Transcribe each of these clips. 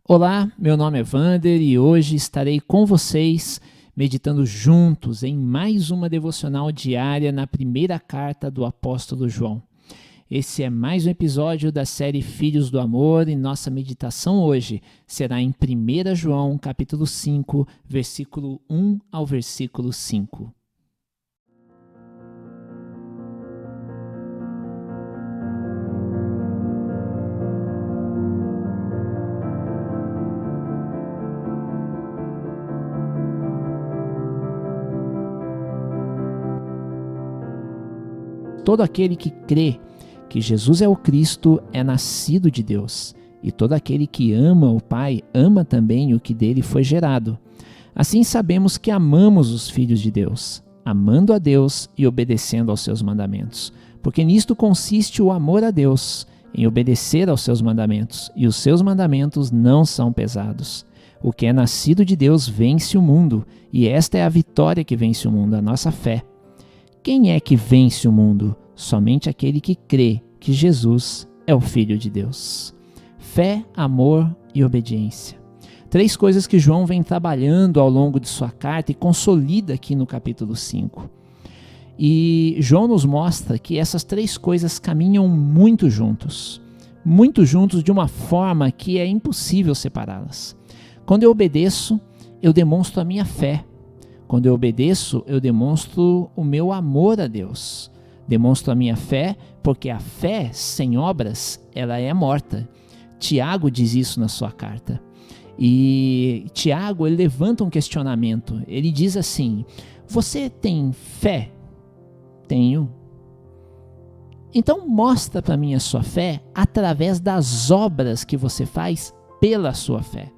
Olá, meu nome é Vander e hoje estarei com vocês meditando juntos em mais uma devocional diária na primeira carta do apóstolo João. Esse é mais um episódio da série Filhos do Amor e nossa meditação hoje será em 1 João capítulo 5, versículo 1 ao versículo 5. Todo aquele que crê que Jesus é o Cristo é nascido de Deus, e todo aquele que ama o Pai ama também o que dele foi gerado. Assim sabemos que amamos os filhos de Deus, amando a Deus e obedecendo aos seus mandamentos. Porque nisto consiste o amor a Deus, em obedecer aos seus mandamentos, e os seus mandamentos não são pesados. O que é nascido de Deus vence o mundo, e esta é a vitória que vence o mundo, a nossa fé. Quem é que vence o mundo? Somente aquele que crê que Jesus é o Filho de Deus. Fé, amor e obediência. 3 coisas que João vem trabalhando ao longo de sua carta e consolida aqui no capítulo 5. E João nos mostra que essas 3 coisas caminham muito juntos de uma forma que é impossível separá-las. Quando eu obedeço, eu demonstro a minha fé. Quando eu obedeço, eu demonstro o meu amor a Deus. Demonstro a minha fé, porque a fé sem obras, ela é morta. Tiago diz isso na sua carta. E Tiago, ele levanta um questionamento. Ele diz assim: você tem fé? Tenho. Então mostra para mim a sua fé através das obras que você faz pela sua fé.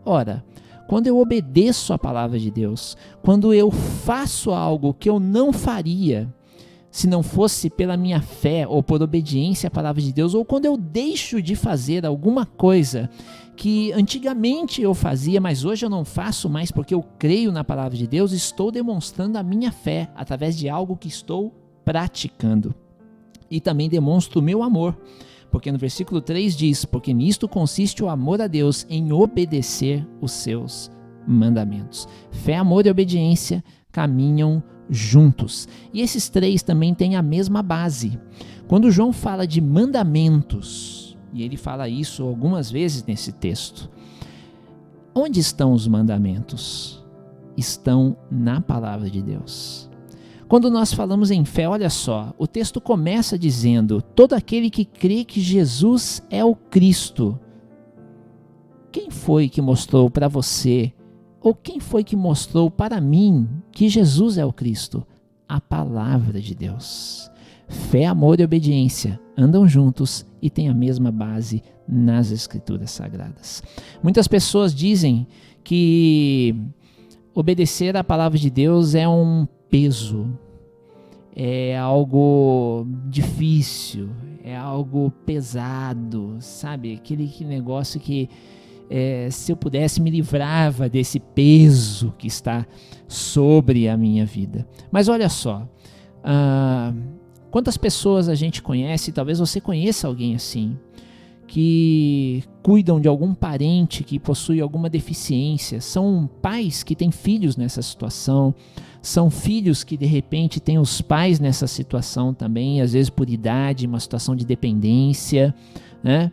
Ora, quando eu obedeço a palavra de Deus, quando eu faço algo que eu não faria se não fosse pela minha fé ou por obediência à palavra de Deus, ou quando eu deixo de fazer alguma coisa que antigamente eu fazia, mas hoje eu não faço mais porque eu creio na palavra de Deus, estou demonstrando a minha fé através de algo que estou praticando. E também demonstro o meu amor. Porque no versículo 3 diz: porque nisto consiste o amor a Deus, em obedecer os seus mandamentos. Fé, amor e obediência caminham juntos. E esses 3 também têm a mesma base. Quando João fala de mandamentos, e ele fala isso algumas vezes nesse texto, onde estão os mandamentos? Estão na palavra de Deus. Quando nós falamos em fé, olha só, o texto começa dizendo: todo aquele que crê que Jesus é o Cristo. Quem foi que mostrou para você, ou quem foi que mostrou para mim que Jesus é o Cristo? A palavra de Deus. Fé, amor e obediência andam juntos e têm a mesma base nas Escrituras Sagradas. Muitas pessoas dizem que obedecer à palavra de Deus é um peso, é algo difícil, é algo pesado, sabe? Aquele negócio que se eu pudesse me livrava desse peso que está sobre a minha vida. Mas olha só, quantas pessoas a gente conhece, talvez você conheça alguém assim, que cuidam de algum parente que possui alguma deficiência, são pais que têm filhos nessa situação, são filhos que de repente têm os pais nessa situação também, às vezes por idade, uma situação de dependência, né?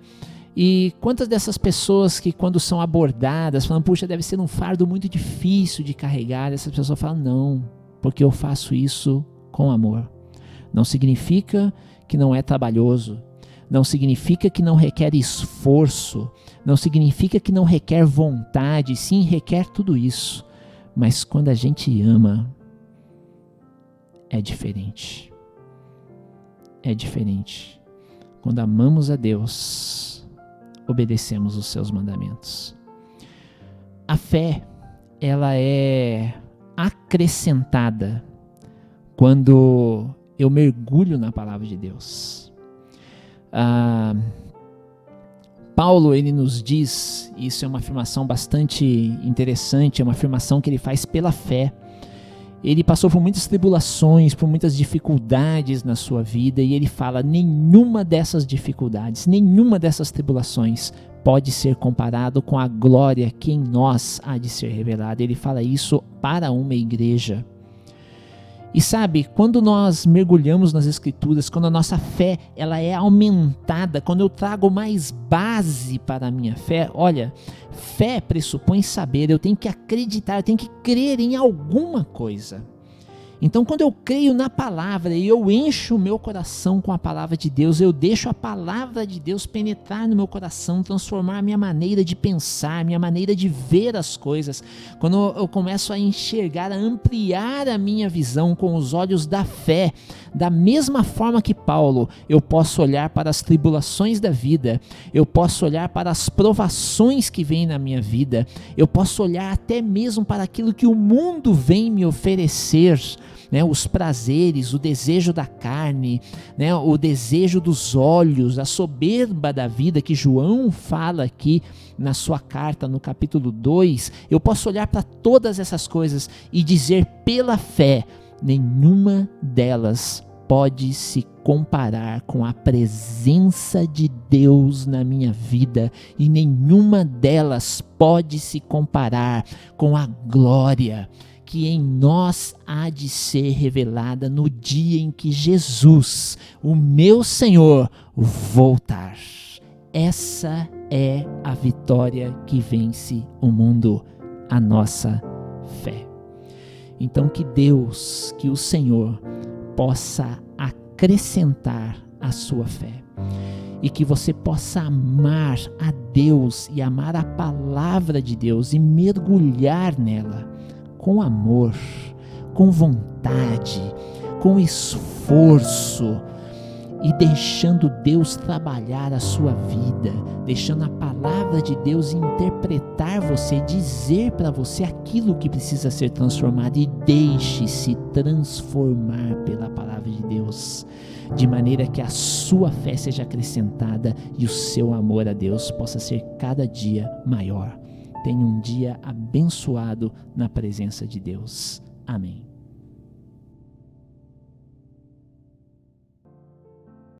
E quantas dessas pessoas que quando são abordadas falam: puxa, deve ser um fardo muito difícil de carregar, essas pessoas falam: não, porque eu faço isso com amor. Não significa que não é trabalhoso, não significa que não requer esforço, não significa que não requer vontade, sim, requer tudo isso. Mas quando a gente ama, é diferente. É diferente. Quando amamos a Deus, obedecemos os seus mandamentos. A fé, ela é acrescentada quando eu mergulho na palavra de Deus. Paulo, ele nos diz, isso é uma afirmação bastante interessante, é uma afirmação que ele faz pela fé. Ele passou por muitas tribulações, por muitas dificuldades na sua vida, e ele fala: nenhuma dessas dificuldades, nenhuma dessas tribulações pode ser comparado com a glória que em nós há de ser revelada. Ele fala isso para uma igreja. E sabe, quando nós mergulhamos nas Escrituras, quando a nossa fé ela é aumentada, quando eu trago mais base para a minha fé, olha, fé pressupõe saber, eu tenho que acreditar, eu tenho que crer em alguma coisa. Então, quando eu creio na palavra e eu encho o meu coração com a palavra de Deus, eu deixo a palavra de Deus penetrar no meu coração, transformar a minha maneira de pensar, minha maneira de ver as coisas. Quando eu começo a enxergar, a ampliar a minha visão com os olhos da fé, da mesma forma que Paulo, eu posso olhar para as tribulações da vida, eu posso olhar para as provações que vêm na minha vida, eu posso olhar até mesmo para aquilo que o mundo vem me oferecer, né, os prazeres, o desejo da carne, né, o desejo dos olhos, a soberba da vida que João fala aqui na sua carta no capítulo 2, eu posso olhar para todas essas coisas e dizer pela fé, nenhuma delas pode se comparar com a presença de Deus na minha vida e nenhuma delas pode se comparar com a glória que em nós há de ser revelada no dia em que Jesus, o meu Senhor, voltar. Essa é a vitória que vence o mundo, a nossa fé. Então que Deus, que o Senhor possa acrescentar a sua fé e que você possa amar a Deus e amar a palavra de Deus e mergulhar nela com amor, com vontade, com esforço e deixando Deus trabalhar a sua vida, deixando a palavra de Deus interpretar você, dizer para você aquilo que precisa ser transformado e deixe-se transformar pela palavra de Deus, de maneira que a sua fé seja acrescentada e o seu amor a Deus possa ser cada dia maior. Tenha um dia abençoado na presença de Deus. Amém.